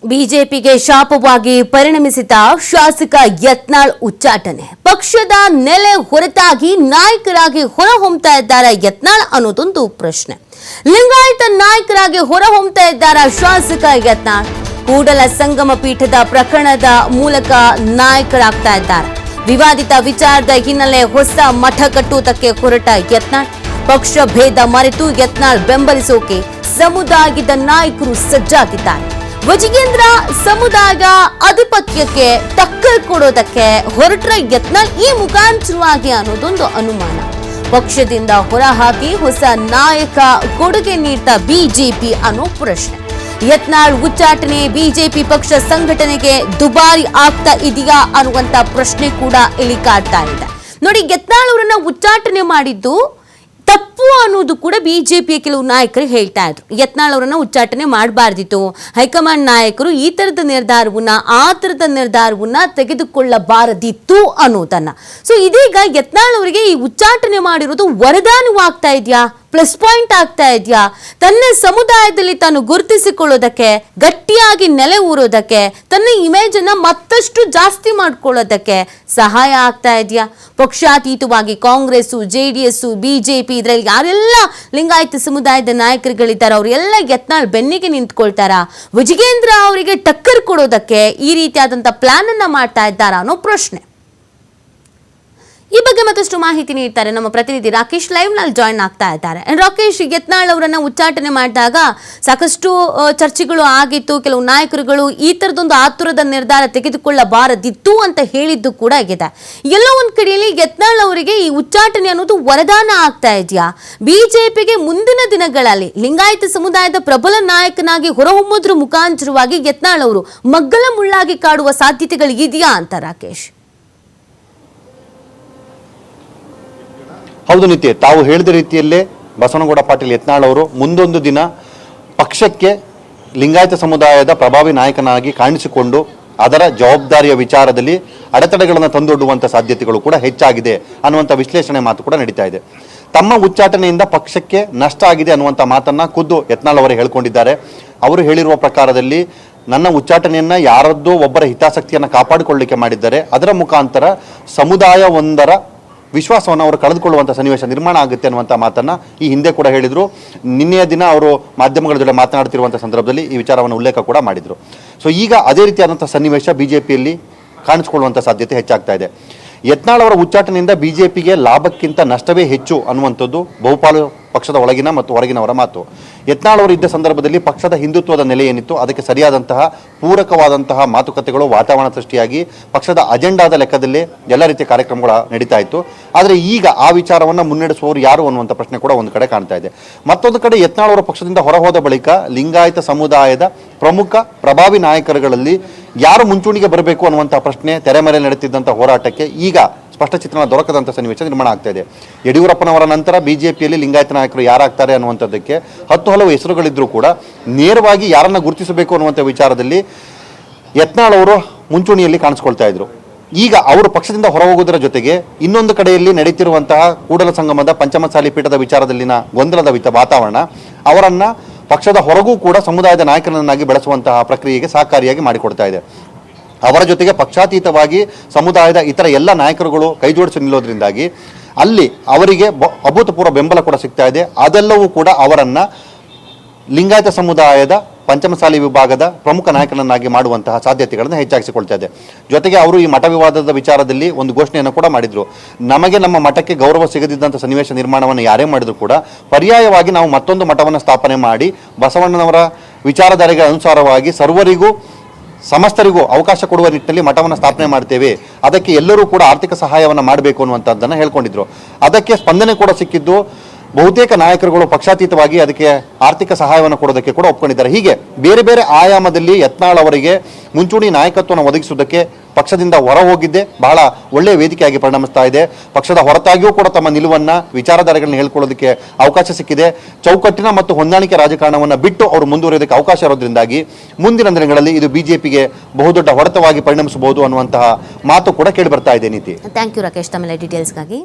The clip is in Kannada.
ಬಿಜೆಪಿಗೆ ಶಾಪವಾಗಿ ಪರಿಣಮಿಸಿದ ಶಾಸಕ ಯತ್ನಾಳ್ ಉಚ್ಚಾಟನೆ. ಪಕ್ಷದ ನೆಲೆ ಹೊರತಾಗಿ ನಾಯಕರಾಗಿ ಹೊರಹೊಮ್ಮತಾ ಇದ್ದಾರೆ ಯತ್ನಾಳ್ ಅನ್ನೋದೊಂದು ಪ್ರಶ್ನೆ. ಲಿಂಗಾಯತ ನಾಯಕರಾಗಿ ಹೊರಹೊಮ್ಮತಾ ಇದ್ದಾರೆ ಶಾಸಕ ಯತ್ನಾಳ್. ಕೂಡಲ ಸಂಗಮ ಪೀಠದ ಪ್ರಕರಣದ ಮೂಲಕ ನಾಯಕರಾಗ್ತಾ ಇದ್ದಾರೆ. ವಿವಾದಿತ ವಿಚಾರದ ಹಿನ್ನೆಲೆ ಹೊಸ ಮಠ ಕಟ್ಟುವುದಕ್ಕೆ ಹೊರಟ ಯತ್ನಾಳ್. ಪಕ್ಷ ಭೇದ ಮರೆತು ಯತ್ನಾಳ್ ಬೆಂಬಲಿಸೋಕೆ ಸಮುದಾಯದ ನಾಯಕರು ಸಜ್ಜಾಗಿದ್ದಾರೆ. ವಜಿಗೇಂದ್ರ ಸಮುದಾಯ ಆಧಿಪತ್ಯಕ್ಕೆ ಟಕ್ಕರ್ ಕೊಡೋದಕ್ಕೆ ಹೊರಟ್ರ ಯತ್ನಾಳ್ ಈ ಮುಖಾಂತರವಾಗಿ ಅನ್ನೋದೊಂದು ಅನುಮಾನ. ಪಕ್ಷದಿಂದ ಹೊರಹಾಕಿ ಹೊಸ ನಾಯಕ ಕೊಡುಗೆ ನೀಡ್ತಾ ಬಿಜೆಪಿ ಅನ್ನೋ ಪ್ರಶ್ನೆ. ಯತ್ನಾಳ್ ಉಚ್ಚಾಟನೆ ಬಿಜೆಪಿ ಪಕ್ಷ ಸಂಘಟನೆಗೆ ದುಬಾರಿ ಆಗ್ತಾ ಇದೆಯಾ ಅನ್ನುವಂತ ಪ್ರಶ್ನೆ ಕೂಡ ಇಲ್ಲಿ ಕಾಡ್ತಾ ಇದೆ. ನೋಡಿ, ಯತ್ನಾಳ್ ಅವರನ್ನ ಉಚ್ಚಾಟನೆ ಮಾಡಿದ್ದು ತಪ್ಪು ಅನ್ನೋದು ಕೂಡ ಬಿಜೆಪಿಯ ಕೆಲವು ನಾಯಕರು ಹೇಳ್ತಾ ಇದ್ರು. ಯತ್ನಾಳ್ ಅವರನ್ನ ಉಚ್ಚಾಟನೆ ಮಾಡಬಾರ್ದಿತ್ತು, ಹೈಕಮಾಂಡ್ ನಾಯಕರು ಈ ತರದ ನಿರ್ಧಾರವನ್ನ ಆ ತರದ ನಿರ್ಧಾರವನ್ನ ತೆಗೆದುಕೊಳ್ಳಬಾರದಿತ್ತು ಅನ್ನೋದನ್ನ. ಸೊ ಇದೀಗ ಯತ್ನಾಳ್ ಅವರಿಗೆ ಈ ಉಚ್ಚಾಟನೆ ಮಾಡಿರೋದು ವರದಾನವಾಗ್ತಾ ಇದೆಯಾ, ಪ್ಲಸ್ ಪಾಯಿಂಟ್ ಆಗ್ತಾ ಇದೆಯಾ? ತನ್ನ ಸಮುದಾಯದಲ್ಲಿ ತಾನು ಗುರುತಿಸಿಕೊಳ್ಳೋದಕ್ಕೆ, ಗಟ್ಟಿಯಾಗಿ ನೆಲೆ ಊರೋದಕ್ಕೆ, ತನ್ನ ಇಮೇಜ್ ಅನ್ನ ಮತ್ತಷ್ಟು ಜಾಸ್ತಿ ಮಾಡ್ಕೊಳ್ಳೋದಕ್ಕೆ ಸಹಾಯ ಆಗ್ತಾ ಇದೆಯಾ? ಪಕ್ಷಾತೀತವಾಗಿ ಕಾಂಗ್ರೆಸ್, ಜೆಡಿಎಸ್, ಬಿಜೆಪಿ ಇದರಲ್ಲಿ ಯಾರೆಲ್ಲ ಲಿಂಗಾಯತ ಸಮುದಾಯದ ನಾಯಕರುಗಳಿದ್ದಾರೆ ಅವರೆಲ್ಲ ಯತ್ನಾಳ್ ಬೆನ್ನಿಗೆ ನಿಂತ್ಕೊಳ್ತಾರ? ವಜಿಗೇಂದ್ರ ಅವರಿಗೆ ಟಕ್ಕರ್ ಕೊಡೋದಕ್ಕೆ ಈ ರೀತಿಯಾದಂತ ಪ್ಲಾನ್ ಅನ್ನ ಮಾಡ್ತಾ ಇದ್ದಾರಾ ಅನ್ನೋ ಪ್ರಶ್ನೆ. ಈ ಬಗ್ಗೆ ಮತ್ತಷ್ಟು ಮಾಹಿತಿ ನೀಡ್ತಾರೆ ನಮ್ಮ ಪ್ರತಿನಿಧಿ ರಾಕೇಶ್. ಲೈವ್ ನಲ್ಲಿ ಜಾಯಿನ್ ಆಗ್ತಾ ಇದ್ದಾರೆ. ರಾಕೇಶ್, ಯತ್ನಾಳ್ ಅವರನ್ನ ಉಚ್ಚಾಟನೆ ಮಾಡಿದಾಗ ಸಾಕಷ್ಟು ಚರ್ಚೆಗಳು ಆಗಿತ್ತು. ಕೆಲವು ನಾಯಕರುಗಳು ಈ ತರದೊಂದು ಆತುರದ ನಿರ್ಧಾರ ತೆಗೆದುಕೊಳ್ಳಬಾರದಿತ್ತು ಅಂತ ಹೇಳಿದ್ದು ಕೂಡ ಆಗಿದೆ. ಎಲ್ಲೋ ಒಂದ್ ಕಡೆಯಲ್ಲಿ ಯತ್ನಾಳ್ ಅವರಿಗೆ ಈ ಉಚ್ಚಾಟನೆ ಅನ್ನೋದು ವರದಾನ ಆಗ್ತಾ ಇದೆಯಾ? ಬಿಜೆಪಿಗೆ ಮುಂದಿನ ದಿನಗಳಲ್ಲಿ ಲಿಂಗಾಯತ ಸಮುದಾಯದ ಪ್ರಬಲ ನಾಯಕನಾಗಿ ಹೊರಹೊಮ್ಮೋದ್ರ ಮುಖಾಂತರವಾಗಿ ಯತ್ನಾಳ್ ಅವರು ಮಗ್ಗಲ ಮುಳ್ಳಾಗಿ ಕಾಡುವ ಸಾಧ್ಯತೆಗಳು ಇದೆಯಾ ಅಂತ ರಾಕೇಶ್? ಹೌದು ನಿತ್ಯ, ತಾವು ಹೇಳಿದ ರೀತಿಯಲ್ಲೇ ಬಸವನಗೌಡ ಪಾಟೀಲ್ ಯತ್ನಾಳ್ ಅವರು ಮುಂದೊಂದು ದಿನ ಪಕ್ಷಕ್ಕೆ ಲಿಂಗಾಯತ ಸಮುದಾಯದ ಪ್ರಭಾವಿ ನಾಯಕನಾಗಿ ಕಾಣಿಸಿಕೊಂಡು ಅದರ ಜವಾಬ್ದಾರಿಯ ವಿಚಾರದಲ್ಲಿ ಅಡೆತಡೆಗಳನ್ನು ತಂದೊಡ್ಡುವಂಥ ಸಾಧ್ಯತೆಗಳು ಕೂಡ ಹೆಚ್ಚಾಗಿದೆ ಅನ್ನುವಂಥ ವಿಶ್ಲೇಷಣೆ ಮಾತು ಕೂಡ ನಡೀತಾ ಇದೆ. ತಮ್ಮ ಉಚ್ಚಾಟನೆಯಿಂದ ಪಕ್ಷಕ್ಕೆ ನಷ್ಟ ಆಗಿದೆ ಅನ್ನುವಂಥ ಮಾತನ್ನ ಖುದ್ದು ಯತ್ನಾಳ್ ಅವರು ಹೇಳ್ಕೊಂಡಿದ್ದಾರೆ. ಅವರು ಹೇಳಿರುವ ಪ್ರಕಾರದಲ್ಲಿ ನನ್ನ ಉಚ್ಚಾಟನೆಯನ್ನ ಯಾರದ್ದೋ ಒಬ್ಬರ ಹಿತಾಸಕ್ತಿಯನ್ನು ಕಾಪಾಡಿಕೊಳ್ಳಲಿಕ್ಕೆ ಮಾಡಿದ್ದಾರೆ. ಅದರ ಮುಖಾಂತರ ಸಮುದಾಯ ಒಂದರ ವಿಶ್ವಾಸವನ್ನು ಅವರು ಕಳೆದುಕೊಳ್ಳುವಂಥ ಸನ್ನಿವೇಶ ನಿರ್ಮಾಣ ಆಗುತ್ತೆ ಅನ್ನುವಂಥ ಮಾತನ್ನು ಈ ಹಿಂದೆ ಕೂಡ ಹೇಳಿದರು. ನಿನ್ನೆಯ ದಿನ ಅವರು ಮಾಧ್ಯಮಗಳ ಜೊತೆ ಮಾತನಾಡ್ತಿರುವಂಥ ಸಂದರ್ಭದಲ್ಲಿ ಈ ವಿಚಾರವನ್ನು ಉಲ್ಲೇಖ ಕೂಡ ಮಾಡಿದರು. ಸೊ ಈಗ ಅದೇ ರೀತಿಯಾದಂಥ ಸನ್ನಿವೇಶ ಬಿಜೆಪಿಯಲ್ಲಿ ಕಾಣಿಸಿಕೊಳ್ಳುವಂಥ ಸಾಧ್ಯತೆ ಹೆಚ್ಚಾಗ್ತಾ ಇದೆ. ಯತ್ನಾಳ್ ಅವರ ಉಚ್ಚಾಟನೆಯಿಂದ ಬಿಜೆಪಿಗೆ ಲಾಭಕ್ಕಿಂತ ನಷ್ಟವೇ ಹೆಚ್ಚು ಅನ್ನುವಂಥದ್ದು ಬಹುಪಾಲು ಪಕ್ಷದ ಒಳಗಿನ ಮತ್ತು ಹೊರಗಿನವರ ಮಾತು. ಯತ್ನಾಳ್ ಅವರು ಇದ್ದ ಸಂದರ್ಭದಲ್ಲಿ ಪಕ್ಷದ ಹಿಂದುತ್ವದ ನೆಲೆ ಏನಿತ್ತು ಅದಕ್ಕೆ ಸರಿಯಾದಂತಹ ಪೂರಕವಾದಂತಹ ಮಾತುಕತೆಗಳು, ವಾತಾವರಣ ಸೃಷ್ಟಿಯಾಗಿ ಪಕ್ಷದ ಅಜೆಂಡಾದ ಲೆಕ್ಕದಲ್ಲೇ ಎಲ್ಲ ರೀತಿಯ ಕಾರ್ಯಕ್ರಮಗಳು ನಡೀತಾ ಇತ್ತು. ಆದರೆ ಈಗ ಆ ವಿಚಾರವನ್ನು ಮುನ್ನಡೆಸುವವರು ಯಾರು ಅನ್ನುವಂಥ ಪ್ರಶ್ನೆ ಕೂಡ ಒಂದು ಕಡೆ ಕಾಣ್ತಾ ಇದೆ. ಮತ್ತೊಂದು ಕಡೆ ಯತ್ನಾಳ್ ಅವರ ಪಕ್ಷದಿಂದ ಹೊರಹೋದ ಬಳಿಕ ಲಿಂಗಾಯತ ಸಮುದಾಯದ ಪ್ರಮುಖ ಪ್ರಭಾವಿ ನಾಯಕರುಗಳಲ್ಲಿ ಯಾರು ಮುಂಚೂಣಿಗೆ ಬರಬೇಕು ಅನ್ನುವಂಥ ಪ್ರಶ್ನೆ ತೆರೆಮರೆ ನಡೆಯುತ್ತಿದ್ದಂಥ ಹೋರಾಟಕ್ಕೆ ಈಗ ಸ್ಪಷ್ಟ ಚಿತ್ರಣ ದೊರಕದಂಥ ಸನ್ನಿವೇಶ ನಿರ್ಮಾಣ ಆಗ್ತಾ ಇದೆ. ಯಡಿಯೂರಪ್ಪನವರ ನಂತರ ಬಿಜೆಪಿಯಲ್ಲಿ ಲಿಂಗಾಯತ ನಾಯಕರು ಯಾರಾಗ್ತಾರೆ ಅನ್ನುವಂಥದ್ದಕ್ಕೆ ಹಲವು ಹೆಸರುಗಳಿದ್ರೂ ಕೂಡ ನೇರವಾಗಿ ಯಾರನ್ನ ಗುರುತಿಸಬೇಕು ಅನ್ನುವಂಥ ವಿಚಾರದಲ್ಲಿ ಯತ್ನಾಳ್ ಅವರು ಮುಂಚೂಣಿಯಲ್ಲಿ ಕಾಣಿಸ್ಕೊಳ್ತಾ ಇದ್ರು. ಈಗ ಅವರು ಪಕ್ಷದಿಂದ ಹೊರಹೋಗುವುದರ ಜೊತೆಗೆ ಇನ್ನೊಂದು ಕಡೆಯಲ್ಲಿ ನಡೀತಿರುವಂತಹ ಕೂಡಲ ಸಂಗಮದ ಪಂಚಮಸಾಲಿ ಪೀಠದ ವಿಚಾರದಲ್ಲಿನ ಗೊಂದಲದ ವಾತಾವರಣ ಅವರನ್ನ ಪಕ್ಷದ ಹೊರಗೂ ಕೂಡ ಸಮುದಾಯದ ನಾಯಕರನ್ನಾಗಿ ಬೆಳೆಸುವಂತಹ ಪ್ರಕ್ರಿಯೆಗೆ ಸಹಕಾರಿಯಾಗಿ ಮಾಡಿಕೊಡ್ತಾ ಇದೆ. ಅವರ ಜೊತೆಗೆ ಪಕ್ಷಾತೀತವಾಗಿ ಸಮುದಾಯದ ಇತರ ಎಲ್ಲ ನಾಯಕರುಗಳು ಕೈಜೋಡಿಸಿ ನಿಲ್ಲೋದ್ರಿಂದಾಗಿ ಅಲ್ಲಿ ಅವರಿಗೆ ಅಭೂತಪೂರ್ವ ಬೆಂಬಲ ಕೂಡ ಸಿಗ್ತಾ ಇದೆ. ಅದೆಲ್ಲವೂ ಕೂಡ ಅವರನ್ನ ಲಿಂಗಾಯತ ಸಮುದಾಯದ ಪಂಚಮಸಾಲಿ ವಿಭಾಗದ ಪ್ರಮುಖ ನಾಯಕನನ್ನಾಗಿ ಮಾಡುವಂತಹ ಸಾಧ್ಯತೆಗಳನ್ನು ಹೆಚ್ಚಾಗಿಸಿಕೊಳ್ತಾ ಇದೆ. ಜೊತೆಗೆ ಅವರು ಈ ಮಠ ವಿವಾದದ ವಿಚಾರದಲ್ಲಿ ಒಂದು ಘೋಷಣೆಯನ್ನು ಕೂಡ ಮಾಡಿದ್ರು. ನಮಗೆ ನಮ್ಮ ಮಠಕ್ಕೆ ಗೌರವ ಸಿಗದಿದ್ದಂಥ ಸನ್ನಿವೇಶ ನಿರ್ಮಾಣವನ್ನು ಯಾರೇ ಮಾಡಿದ್ರು ಕೂಡ ಪರ್ಯಾಯವಾಗಿ ನಾವು ಮತ್ತೊಂದು ಮಠವನ್ನು ಸ್ಥಾಪನೆ ಮಾಡಿ ಬಸವಣ್ಣನವರ ವಿಚಾರಧಾರೆಗಳ ಅನುಸಾರವಾಗಿ ಸರ್ವರಿಗೂ ಸಮಸ್ತರಿಗೂ ಅವಕಾಶ ಕೊಡುವ ನಿಟ್ಟಿನಲ್ಲಿ ಮಠವನ್ನು ಸ್ಥಾಪನೆ ಮಾಡ್ತೇವೆ, ಅದಕ್ಕೆ ಎಲ್ಲರೂ ಕೂಡ ಆರ್ಥಿಕ ಸಹಾಯವನ್ನು ಮಾಡಬೇಕು ಅನ್ನುವಂಥದ್ದನ್ನು ಹೇಳ್ಕೊಂಡಿದ್ರು. ಅದಕ್ಕೆ ಸ್ಪಂದನೆ ಕೂಡ ಸಿಕ್ಕಿದ್ದು. ಬಹುತೇಕ ನಾಯಕರುಗಳು ಪಕ್ಷಾತೀತವಾಗಿ ಅದಕ್ಕೆ ಆರ್ಥಿಕ ಸಹಾಯವನ್ನು ಕೊಡೋದಕ್ಕೆ ಕೂಡ ಒಪ್ಕೊಂಡಿದ್ದಾರೆ. ಹೀಗೆ ಬೇರೆ ಬೇರೆ ಆಯಾಮದಲ್ಲಿ ಯತ್ನಾಳ್ ಅವರಿಗೆ ಮುಂಚೂಣಿ ನಾಯಕತ್ವವನ್ನು ಒದಗಿಸುವುದಕ್ಕೆ ಪಕ್ಷದಿಂದ ಹೊರ ಹೋಗಿದ್ದೆ ಬಹಳ ಒಳ್ಳೆಯ ವೇದಿಕೆಯಾಗಿ ಪರಿಣಮಿಸ್ತಾ ಇದೆ. ಪಕ್ಷದ ಹೊರತಾಗಿಯೂ ಕೂಡ ತಮ್ಮ ನಿಲುವನ್ನು, ವಿಚಾರಧಾರೆಗಳನ್ನು ಹೇಳ್ಕೊಳ್ಳೋದಕ್ಕೆ ಅವಕಾಶ ಸಿಕ್ಕಿದೆ. ಚೌಕಟ್ಟಿನ ಮತ್ತು ಹೊಂದಾಣಿಕೆ ರಾಜಕಾರಣವನ್ನು ಬಿಟ್ಟು ಅವರು ಮುಂದುವರಿಯೋದಕ್ಕೆ ಅವಕಾಶ ಇರೋದ್ರಿಂದಾಗಿ ಮುಂದಿನ ದಿನಗಳಲ್ಲಿ ಇದು ಬಿಜೆಪಿಗೆ ಬಹುದೊಡ್ಡ ಹೊಡೆತವಾಗಿ ಪರಿಣಮಿಸಬಹುದು ಅನ್ನುವಂತಹ ಮಾತು ಕೂಡ ಕೇಳಿ ಬರ್ತಾ ಇದೆ. ನೀತಿ, ಥ್ಯಾಂಕ್ ಯು ರಾಕೇಶ್, ತಮ್ಮ ಡೀಟೇಲ್ಸ್ಗಾಗಿ.